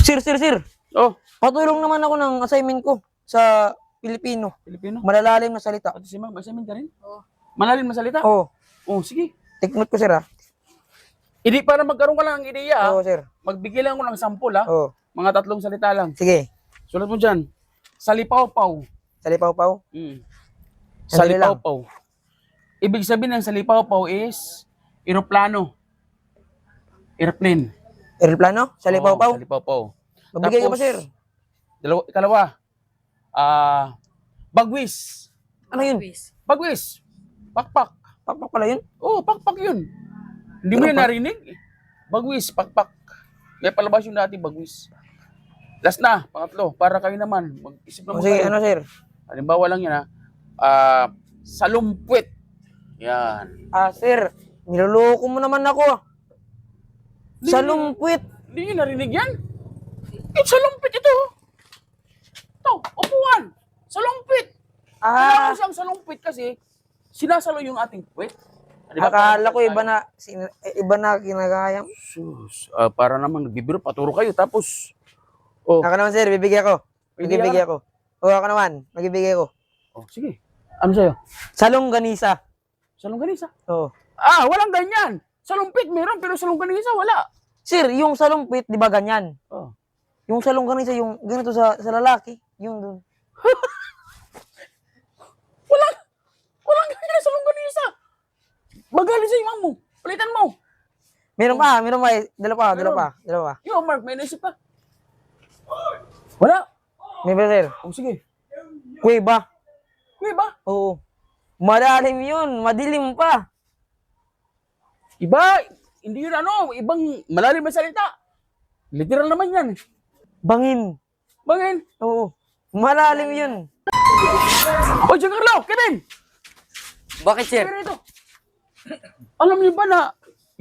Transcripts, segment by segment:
Sir. Oh, Patulong naman ako ng assignment ko sa Pilipino. Pilipino. Malalalim na salita. Pati si ma'am, assignment ka rin? Oo. Malalim na salita? Oo. Oh, sige. Take note ko, sir, ha? Hindi para magkaroon ka lang ng ideya, Oo, sir. magbigay lang ako ng sample, ha? Oo. Mga 3 salita lang. Sige. Sulat mo dyan. Salipaw-paw. Salipaw-paw. Sandali lang. Salipaw-paw. Ibig sabihin ng salipaw-paw is eroplano. Airplane. Aeroplano? Salipaw-paw? Oh, salipaw-paw. Magbigay ka Tapos, pa, sir. Ikalawa. Bagwis. Ano yun? Bagwis. Pakpak. Pakpak pala yun? Oh, pakpak yun. Hindi mo yan narinig? Bagwis, pakpak. May palabas yung dati, bagwis. Last na, pangatlo, para kayo naman. Mag-isip naman Sige, kayo. ano, sir? Halimbawa lang yan, ha. Salumpwet. Yan. Sir, niloloko mo naman ako, ah. Sa lumpwit. Hindi nyo narinig yan? Yung salumpwet ito. Ito, upuan. Salumpwet. Alam mo siyang salumpwet kasi, sinasalo yung ating puwet. Akala ko iba na kinagayang. Sus, para naman nagbibiro, paturo kayo. Tapos, oh, Ako naman, sir, bibigyan ko. Bibigyan Magbibigay ako. O, ako naman, magbibigay ko. oh sige. Ano sa'yo? Salong ganisa. Salongganisa. Oo. Walang ganyan. Salumpit meron, pero salongganisa wala. Sir, yung salumpit, di ba ganyan? Oh. Yung salong ganisa, yung ganito sa lalaki. Yung doon. Walang ganyan salongganisa. Magaling sa imam mo. Palitan mo. Meron pa. Dala pa. Yo, Mark, may naisip ka? Wala. May ba, sir? Oh, sige. Kuweba. Kuya ba? Oo. Malalim yun. Madilim pa. Iba, hindi yun ibang malalim na salita. Literal naman yan. Bangin. Bangin. Oo. Malalim yun. O, Giancarlo, Kevin! Bakit, sir? Pero ito. Alam niyo ba na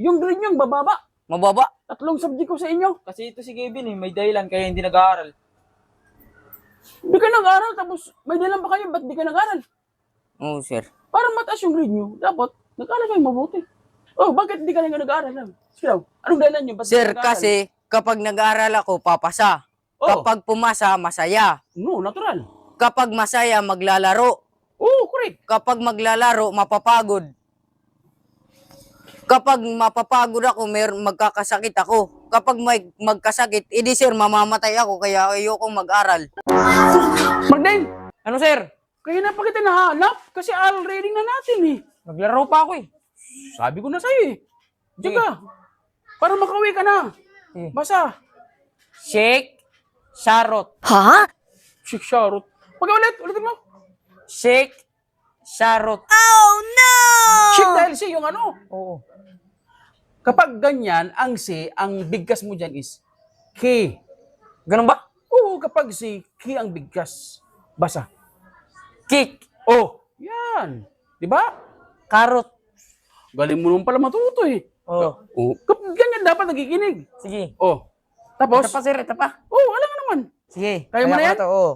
yung grade niyong bababa? Mababa? 3 subject ko sa inyo. Kasi ito si Kevin may dahilan kaya hindi nag-aaral. Hindi ka nag-aaral, tapos may dahilan pa kayo, ba't di ka nag-aaral? Oo, sir. Para mataas yung grade niyo, dapat nag-aaral kayo mabuti. Oh, bakit di ka na nag-aaral? Sige daw, anong dahilan niyo? Ba't di Sir, ka nag-aaral? kasi kapag nag-aaral ako, papasa. Oh. Kapag pumasa, masaya. No, natural. Kapag masaya, maglalaro. Oo, correct. Kapag maglalaro, mapapagod. Kapag mapapagod ako, magkakasakit ako. Kapag may magkasakit, edi sir, mamamatay ako kaya ayokong mag-aral. Magdeng, Ano, sir? kaya na pa kita nahanap kasi all reading na natin eh. Naglaro pa ako, eh. Sabi ko na sa'yo eh. Diyan ka. Para makauwi ka na. Sige. Basa. Shake. Charot. Shik Sharot. Ulitin mo. Shake. Charot. Shik dahil si yung Oo. Kapag ganyan, ang si, ang bigkas mo dyan is K. Ganun ba? Oo, kapag si K ang bigkas. Basa. Kick. Oh, yan. Di ba? Karot. Galing mo naman pala matuto eh. Oo. Oh. Kapag ganyan, dapat nagikinig. Sige. Oh. Tapos? Ito pa, sir. Ito pa. Oh, alam nga naman. Sige. Kaya mo na ko yan? to, oo.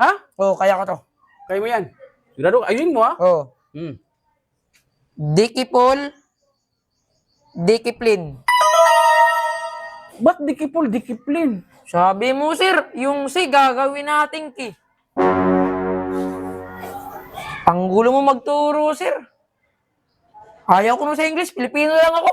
Ha? Oo, kaya ko to. Kaya mo yan. Sigurado, ayun mo ha? Oo. Dikipol. Dikiplin. Ba't dikipol, dikiplin? Sabi mo, sir, yung si gagawin natin ki. Panggulo mo magturo, sir. Ayaw ko nun sa English, Pilipino lang ako.